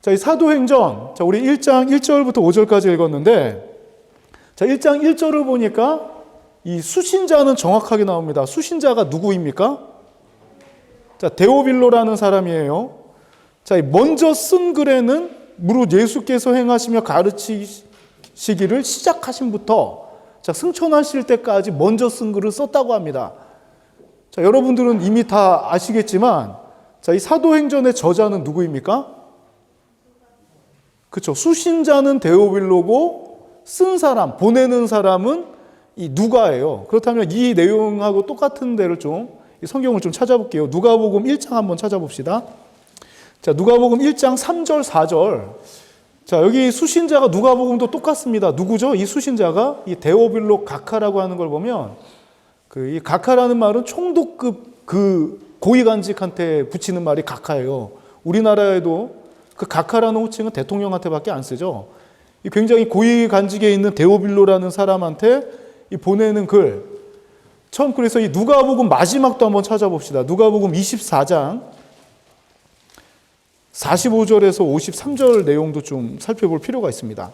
자, 이 사도행전, 자, 우리 1장 1절부터 5절까지 읽었는데, 자, 1장 1절을 보니까 이 수신자는 정확하게 나옵니다. 수신자가 누구입니까? 자, 데오빌로라는 사람이에요. 자, 먼저 쓴 글에는 무릇 예수께서 행하시며 가르치시기를 시작하신부터 자, 승천하실 때까지 먼저 쓴 글을 썼다고 합니다. 자, 여러분들은 이미 다 아시겠지만, 자, 이 사도행전의 저자는 누구입니까? 그렇죠. 수신자는 데오빌로고 쓴 사람, 보내는 사람은 이 누가예요. 그렇다면 이 내용하고 똑같은 데를 좀 성경을 좀 찾아볼게요. 누가복음 1장 한번 찾아봅시다. 자, 누가복음 1장 3절, 4절. 자, 여기 수신자가 누가복음도 똑같습니다. 누구죠? 이 수신자가 이 데오빌로 각하라고 하는 걸 보면 이 각하라는 말은 총독급 그 고위관직한테 붙이는 말이 각하예요. 우리나라에도 그 각하라는 호칭은 대통령한테밖에 안 쓰죠. 굉장히 고위관직에 있는 데오빌로라는 사람한테 보내는 글. 처음 그래서 이 누가복음 마지막도 한번 찾아봅시다. 누가복음 24장 45절에서 53절 내용도 좀 살펴볼 필요가 있습니다.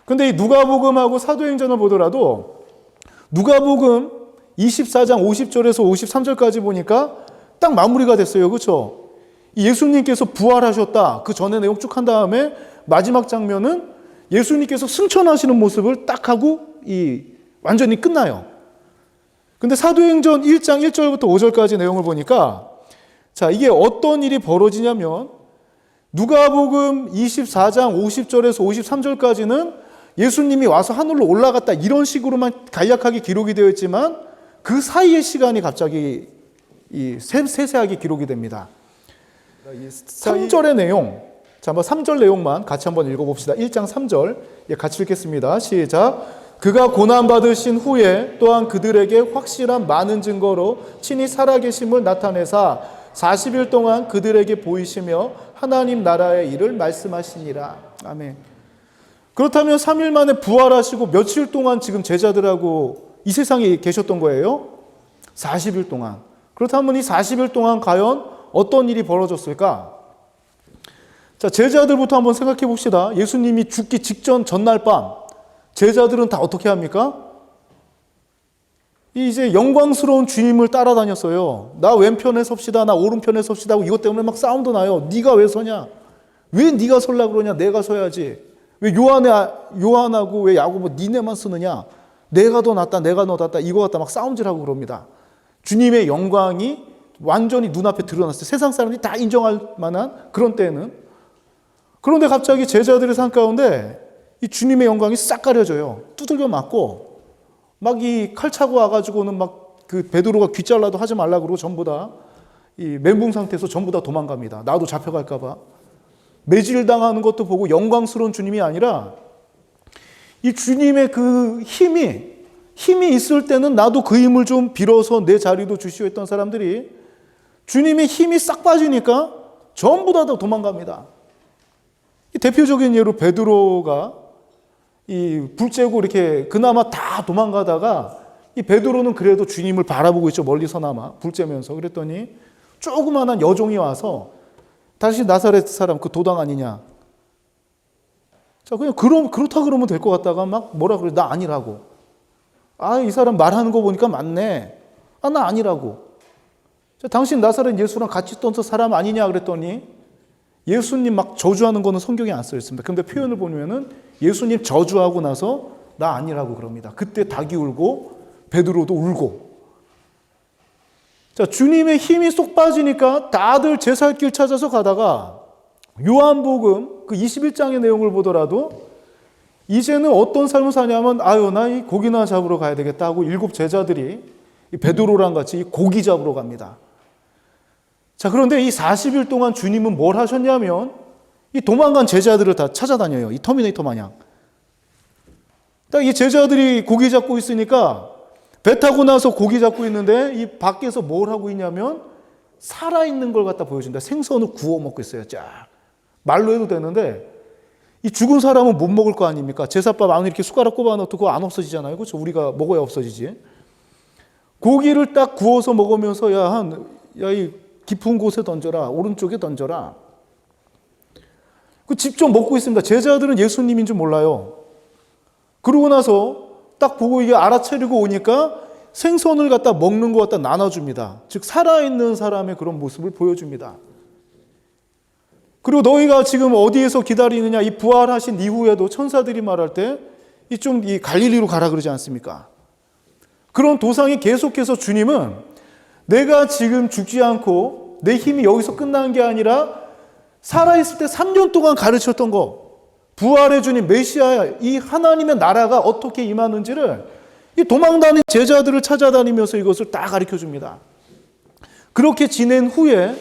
그런데 이 누가복음하고 사도행전을 보더라도 누가복음 24장 50절에서 53절까지 보니까 딱 마무리가 됐어요. 그렇죠? 예수님께서 부활하셨다. 그 전에 내용 쭉 한 다음에 마지막 장면은 예수님께서 승천하시는 모습을 딱 하고 완전히 끝나요. 근데 사도행전 1장 1절부터 5절까지 내용을 보니까 자, 이게 어떤 일이 벌어지냐면 누가복음 24장 50절에서 53절까지는 예수님이 와서 하늘로 올라갔다 이런 식으로만 간략하게 기록이 되어 있지만 그 사이의 시간이 갑자기 세세하게 기록이 됩니다. 3절의 내용, 자, 한번 3절 내용만 같이 한번 읽어봅시다. 1장 3절 같이 읽겠습니다. 시작. 그가 고난받으신 후에 또한 그들에게 확실한 많은 증거로 친히 살아계심을 나타내사 40일 동안 그들에게 보이시며 하나님 나라의 일을 말씀하시니라. 아멘. 그렇다면 3일 만에 부활하시고 며칠 동안 지금 제자들하고 이 세상에 계셨던 거예요? 40일 동안. 그렇다면 이 40일 동안 과연 어떤 일이 벌어졌을까? 자, 제자들부터 한번 생각해 봅시다. 예수님이 죽기 직전 전날 밤 제자들은 다 어떻게 합니까? 이제 영광스러운 주님을 따라다녔어요. 나 왼편에 섭시다, 나 오른편에 섭시다 하고 이것 때문에 막 싸움도 나요. 네가 왜 서냐? 왜 네가 서려고 그러냐? 내가 서야지. 왜 요한하고 왜 야고보 니네만 쓰느냐? 내가 더 낫다, 내가 더 낫다 이거 갖다 막 싸움질하고 그럽니다. 주님의 영광이 완전히 눈앞에 드러났어요. 세상 사람들이 다 인정할 만한 그런 때에는. 그런데 갑자기 제자들의 삶 가운데 이 주님의 영광이 싹 가려져요. 두들겨 맞고 막 이 칼 차고 와가지고는 막 그 베드로가 귀 잘라도 하지 말라 그러고 전부 다 이 멘붕 상태에서 전부 다 도망갑니다. 나도 잡혀갈까 봐. 매질당하는 것도 보고 영광스러운 주님이 아니라 이 주님의 그 힘이 있을 때는 나도 그 힘을 좀 빌어서 내 자리도 주시오 했던 사람들이 주님의 힘이 싹 빠지니까 전부 다 도망갑니다. 이 대표적인 예로 베드로가 이 불 쬐고 이렇게 그나마 다 도망가다가 이 베드로는 그래도 주님을 바라보고 있죠. 멀리서나마 불 쬐면서. 그랬더니 조그만한 여종이 와서 다시 나사렛 사람 그 도당 아니냐. 자, 그냥 그렇다 그러면 될 것 같다가 막 뭐라 그래. 나 아니라고. 아, 이 사람 말하는 거 보니까 맞네. 아, 나 아니라고. 자, 당신 나사렛 예수랑 같이 있던 사람 아니냐 그랬더니 예수님 막 저주하는 거는 성경에 안 써 있습니다. 근데 표현을 보면은 예수님 저주하고 나서 나 아니라고 그럽니다. 그때 닭이 울고 베드로도 울고. 자, 주님의 힘이 쏙 빠지니까 다들 제 살 길 찾아서 가다가 요한복음 그 21장의 내용을 보더라도 이제는 어떤 삶을 사냐면 아유 나 이 고기나 잡으러 가야 되겠다 하고 7 제자들이 베드로랑 같이 고기 잡으러 갑니다. 자, 그런데 이 40일 동안 주님은 뭘 하셨냐면 이 도망간 제자들을 다 찾아다녀요. 이 터미네이터 마냥. 딱 이 제자들이 고기 잡고 있으니까 배 타고 나서 고기 잡고 있는데 이 밖에서 뭘 하고 있냐면 살아있는 걸 갖다 보여준다. 생선을 구워 먹고 있어요. 쫙. 말로 해도 되는데 이 죽은 사람은 못 먹을 거 아닙니까? 제사밥 안에 이렇게 숟가락 꼽아 넣어도 그거 안 없어지잖아요. 그렇죠? 우리가 먹어야 없어지지. 고기를 딱 구워서 먹으면서 야, 이 깊은 곳에 던져라. 오른쪽에 던져라. 그 직접 먹고 있습니다. 제자들은 예수님인 줄 몰라요. 그러고 나서 딱 보고 이게 알아차리고 오니까 생선을 갖다 먹는 것 갖다 나눠줍니다. 즉 살아있는 사람의 그런 모습을 보여줍니다. 그리고 너희가 지금 어디에서 기다리느냐, 이 부활하신 이후에도 천사들이 말할 때 이 갈릴리로 가라 그러지 않습니까? 그런 도상이 계속해서 주님은 내가 지금 죽지 않고 내 힘이 여기서 끝난 게 아니라 살아있을 때 3년 동안 가르쳤던 거, 부활의 주님 메시아, 이 하나님의 나라가 어떻게 임하는지를 이 도망다니는 제자들을 찾아다니면서 이것을 다 가르쳐 줍니다. 그렇게 지낸 후에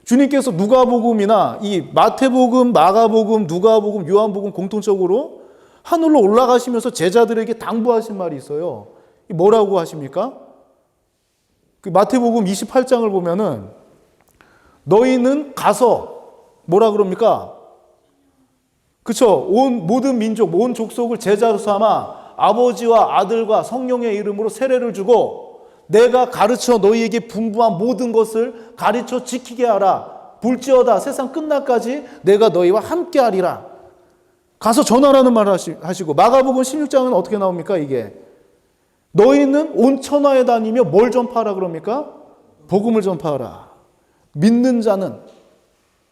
주님께서 누가복음이나 이 마태복음, 마가복음, 누가복음, 요한복음 공통적으로 하늘로 올라가시면서 제자들에게 당부하신 말이 있어요. 뭐라고 하십니까? 그 마태복음 28장을 보면은 너희는 가서 뭐라 그럽니까? 그쵸? 온 모든 민족, 온 족속을 제자로 삼아 아버지와 아들과 성령의 이름으로 세례를 주고 내가 가르쳐 너희에게 분부한 모든 것을 가르쳐 지키게 하라. 볼지어다 세상 끝날까지 내가 너희와 함께 하리라. 가서 전하라는 말을 하시고, 마가복음 16장은 어떻게 나옵니까? 이게 너희는 온 천하에 다니며 뭘 전파하라 그럽니까? 복음을 전파하라. 믿는 자는,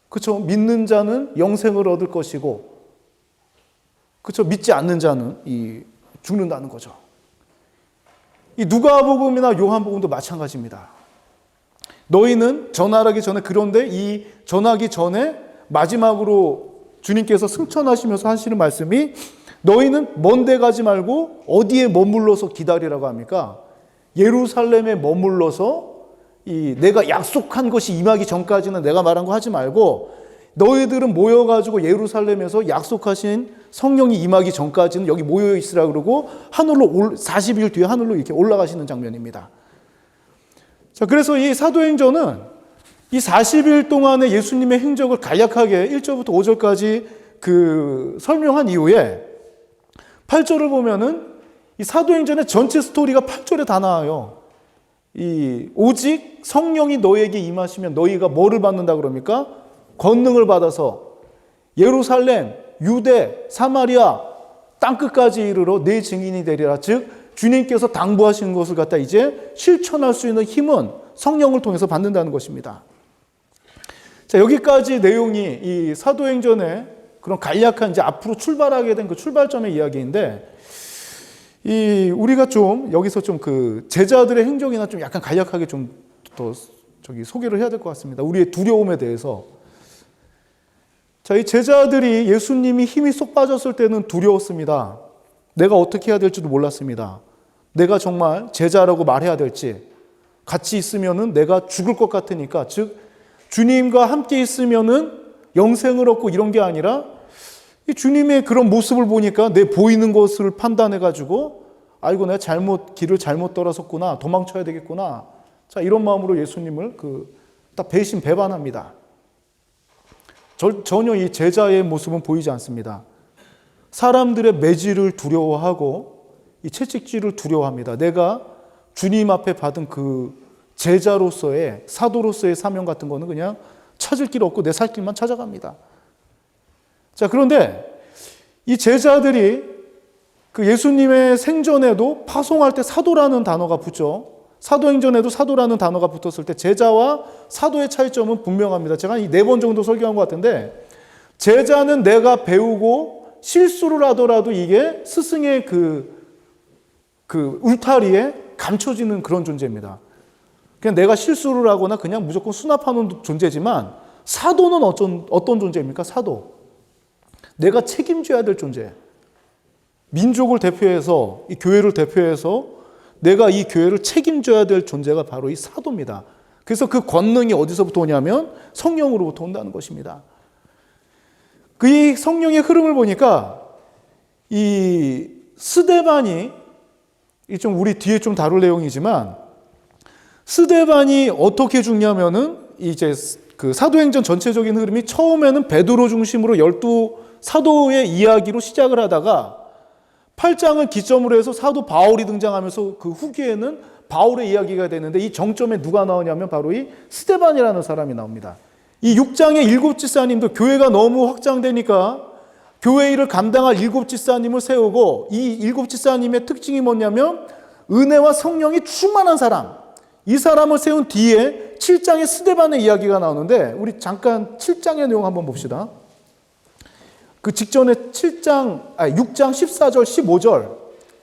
그렇죠? 믿는 자는 영생을 얻을 것이고, 그렇죠? 믿지 않는 자는 죽는다는 거죠. 이 누가복음이나 요한복음도 마찬가지입니다. 너희는 전하기 전에, 그런데 이 전하기 전에 마지막으로 주님께서 승천하시면서 하시는 말씀이 너희는 먼데 가지 말고 어디에 머물러서 기다리라고 합니까? 예루살렘에 머물러서 내가 약속한 것이 임하기 전까지는 내가 말한 거 하지 말고 너희들은 모여가지고 예루살렘에서 약속하신 성령이 임하기 전까지는 여기 모여 있으라 그러고 하늘로 40일 뒤에 하늘로 이렇게 올라가시는 장면입니다. 자, 그래서 이 사도행전은 이 40일 동안의 예수님의 행적을 간략하게 1절부터 5절까지 설명한 이후에 8절을 보면은 이 사도행전의 전체 스토리가 8절에 다 나와요. 오직 성령이 너에게 임하시면 너희가 뭐를 받는다 그럽니까? 권능을 받아서 예루살렘, 유대, 사마리아 땅끝까지 이르러 내 증인이 되리라. 즉 주님께서 당부하신 것을 갖다 이제 실천할 수 있는 힘은 성령을 통해서 받는다는 것입니다. 자, 여기까지 내용이 이 사도행전의 그런 간략한 이제 앞으로 출발하게 된 그 출발점의 이야기인데, 우리가 좀 여기서 좀 제자들의 행적이나 좀 약간 간략하게 좀 더 소개를 해야 될 것 같습니다. 우리의 두려움에 대해서. 자, 이 제자들이 예수님이 힘이 쏙 빠졌을 때는 두려웠습니다. 내가 어떻게 해야 될지도 몰랐습니다. 내가 정말 제자라고 말해야 될지, 같이 있으면은 내가 죽을 것 같으니까, 즉 주님과 함께 있으면은 영생을 얻고 이런 게 아니라 이 주님의 그런 모습을 보니까 내 보이는 것을 판단해가지고 아이고 내가 길을 잘못 돌아섰구나, 도망쳐야 되겠구나. 자, 이런 마음으로 예수님을 딱 배반합니다. 전혀 이 제자의 모습은 보이지 않습니다. 사람들의 매질을 두려워하고 이 채찍질을 두려워합니다. 내가 주님 앞에 받은 제자로서의, 사도로서의 사명 같은 거는 그냥 찾을 길 없고 내 살 길만 찾아갑니다. 자, 그런데 이 제자들이 예수님의 생전에도 파송할 때 사도라는 단어가 붙죠. 사도행전에도 사도라는 단어가 붙었을 때 제자와 사도의 차이점은 분명합니다. 제가 이 4번 정도 설교한 것 같은데, 제자는 내가 배우고 실수를 하더라도 이게 스승의 울타리에 감춰지는 그런 존재입니다. 그냥 내가 실수를 하거나 그냥 무조건 수납하는 존재지만, 사도는 어떤 존재입니까? 사도. 내가 책임져야 될 존재. 민족을 대표해서, 이 교회를 대표해서 내가 이 교회를 책임져야 될 존재가 바로 이 사도입니다. 그래서 그 권능이 어디서부터 오냐면 성령으로부터 온다는 것입니다. 이 성령의 흐름을 보니까 이 스데반이, 좀 우리 뒤에 좀 다룰 내용이지만, 스데반이 어떻게 죽냐면은 이제 사도행전 전체적인 흐름이 처음에는 베드로 중심으로 12 사도의 이야기로 시작을 하다가 8장을 기점으로 해서 사도 바울이 등장하면서 그 후기에는 바울의 이야기가 되는데, 이 정점에 누가 나오냐면 바로 이 스데반이라는 사람이 나옵니다. 이 6장의 일곱 집사님도 교회가 너무 확장되니까 교회 일을 감당할 일곱 집사님을 세우고, 이 일곱 집사님의 특징이 뭐냐면 은혜와 성령이 충만한 사람, 이 사람을 세운 뒤에 7장의 스데반의 이야기가 나오는데, 우리 잠깐 7장의 내용 한번 봅시다. 그 직전에 6장 14절 15절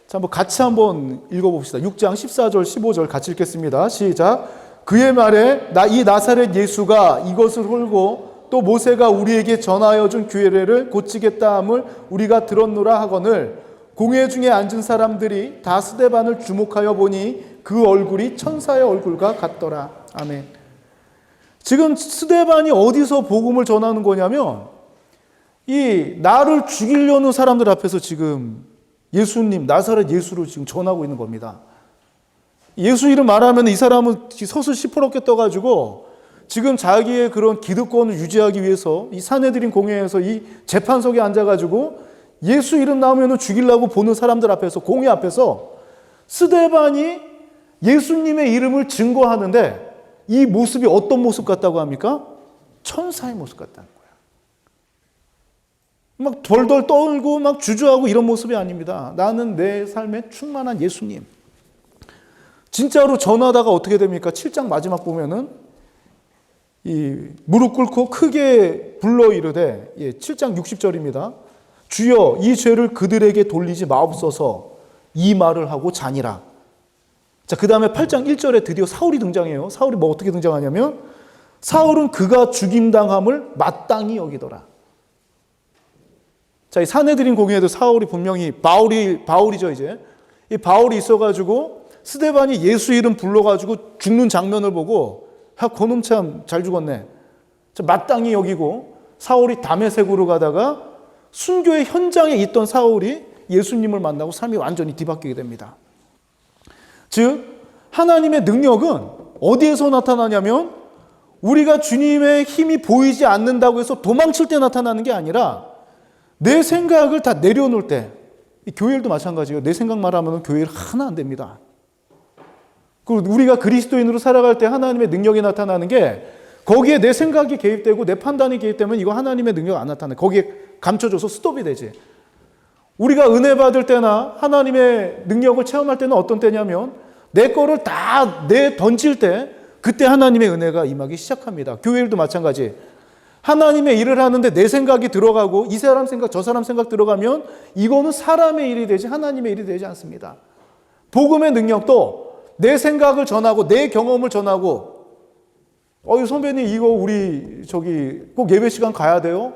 자, 한번 같이 한번 읽어봅시다. 6장 14절 15절 같이 읽겠습니다. 시작. 그의 말에 이 나사렛 예수가 이것을 홀고 또 모세가 우리에게 전하여 준 규례를 고치겠다 함을 우리가 들었노라 하거늘, 공회 중에 앉은 사람들이 다 스데반을 주목하여 보니 그 얼굴이 천사의 얼굴과 같더라. 아멘. 지금 스데반이 어디서 복음을 전하는 거냐면, 이 나를 죽이려는 사람들 앞에서 지금 예수님, 나사렛 예수를 지금 전하고 있는 겁니다. 예수 이름 말하면 이 사람은 서슬 시퍼렇게 떠가지고 지금 자기의 그런 기득권을 유지하기 위해서 이 산헤드린 공회에서 이 재판석에 앉아가지고 예수 이름 나오면 죽이려고 보는 사람들 앞에서, 공회 앞에서 스데반이 예수님의 이름을 증거하는데, 이 모습이 어떤 모습 같다고 합니까? 천사의 모습 같다는 거예요. 막 덜덜 떨고 막 주저하고 이런 모습이 아닙니다. 나는 내 삶에 충만한 예수님. 진짜로 전하다가 어떻게 됩니까? 7장 마지막 보면은 이 무릎 꿇고 크게 불러 이르되, 7장 60절입니다. 주여 이 죄를 그들에게 돌리지 마옵소서, 이 말을 하고 자니라. 자, 그 다음에 8장 1절에 드디어 사울이 등장해요. 사울이 뭐 어떻게 등장하냐면, 사울은 그가 죽임당함을 마땅히 여기더라. 자, 이 산헤드린 공회에도 사울이 분명히 바울이죠 이제. 이 바울이 있어가지고 스데반이 예수 이름 불러가지고 죽는 장면을 보고, 그놈 참 잘 죽었네. 마땅히 여기고, 사울이 다메섹으로 가다가 순교의 현장에 있던 사울이 예수님을 만나고 삶이 완전히 뒤바뀌게 됩니다. 즉 하나님의 능력은 어디에서 나타나냐면, 우리가 주님의 힘이 보이지 않는다고 해서 도망칠 때 나타나는 게 아니라 내 생각을 다 내려놓을 때. 이 교회일도 마찬가지예요. 내 생각만 하면 교회일 하나 안 됩니다. 그리고 우리가 그리스도인으로 살아갈 때 하나님의 능력이 나타나는 게, 거기에 내 생각이 개입되고 내 판단이 개입되면 이거 하나님의 능력 안 나타나요. 거기에 감춰줘서 스톱이 되지. 우리가 은혜 받을 때나 하나님의 능력을 체험할 때는 어떤 때냐면, 내 거를 다 던질 때, 그때 하나님의 은혜가 임하기 시작합니다. 교회일도 마찬가지. 하나님의 일을 하는데 내 생각이 들어가고 이 사람 생각 저 사람 생각 들어가면 이거는 사람의 일이 되지 하나님의 일이 되지 않습니다. 복음의 능력도 내 생각을 전하고 내 경험을 전하고, 선배님 이거 우리 꼭 예배 시간 가야 돼요?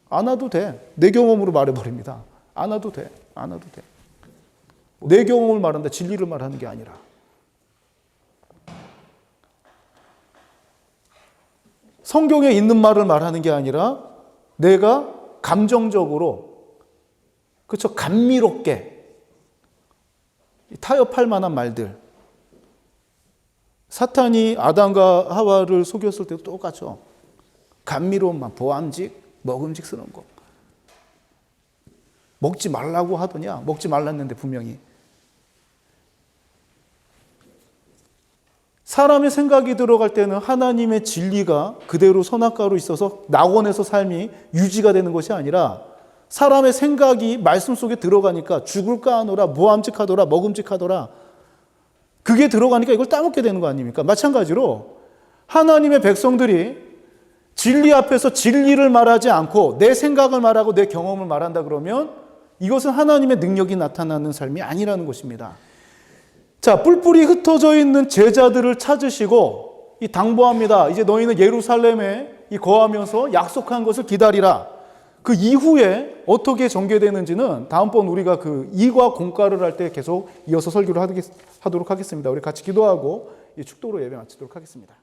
안 와도 돼. 내 경험으로 말해버립니다. 안 와도 돼. 내 경험을 말한다. 진리를 말하는 게 아니라. 성경에 있는 말을 말하는 게 아니라 내가 감정적으로, 그렇죠, 감미롭게 타협할 만한 말들. 사탄이 아담과 하와를 속였을 때도 똑같죠. 감미로운 말, 보암직, 먹음직스러운 거. 먹지 말라고 하더냐? 먹지 말랐는데 분명히. 사람의 생각이 들어갈 때는 하나님의 진리가 그대로 선악과로 있어서 낙원에서 삶이 유지가 되는 것이 아니라, 사람의 생각이 말씀 속에 들어가니까 죽을까 하노라, 무함직하더라, 먹음직하더라, 그게 들어가니까 이걸 따먹게 되는 거 아닙니까? 마찬가지로 하나님의 백성들이 진리 앞에서 진리를 말하지 않고 내 생각을 말하고 내 경험을 말한다 그러면 이것은 하나님의 능력이 나타나는 삶이 아니라는 것입니다. 자, 뿔뿔이 흩어져 있는 제자들을 찾으시고 당부합니다. 이제 너희는 예루살렘에 거하면서 약속한 것을 기다리라. 그 이후에 어떻게 전개되는지는 다음번 우리가 그 이과 공과를 할 때 계속 이어서 설교를 하도록 하겠습니다. 우리 같이 기도하고 축도로 예배 마치도록 하겠습니다.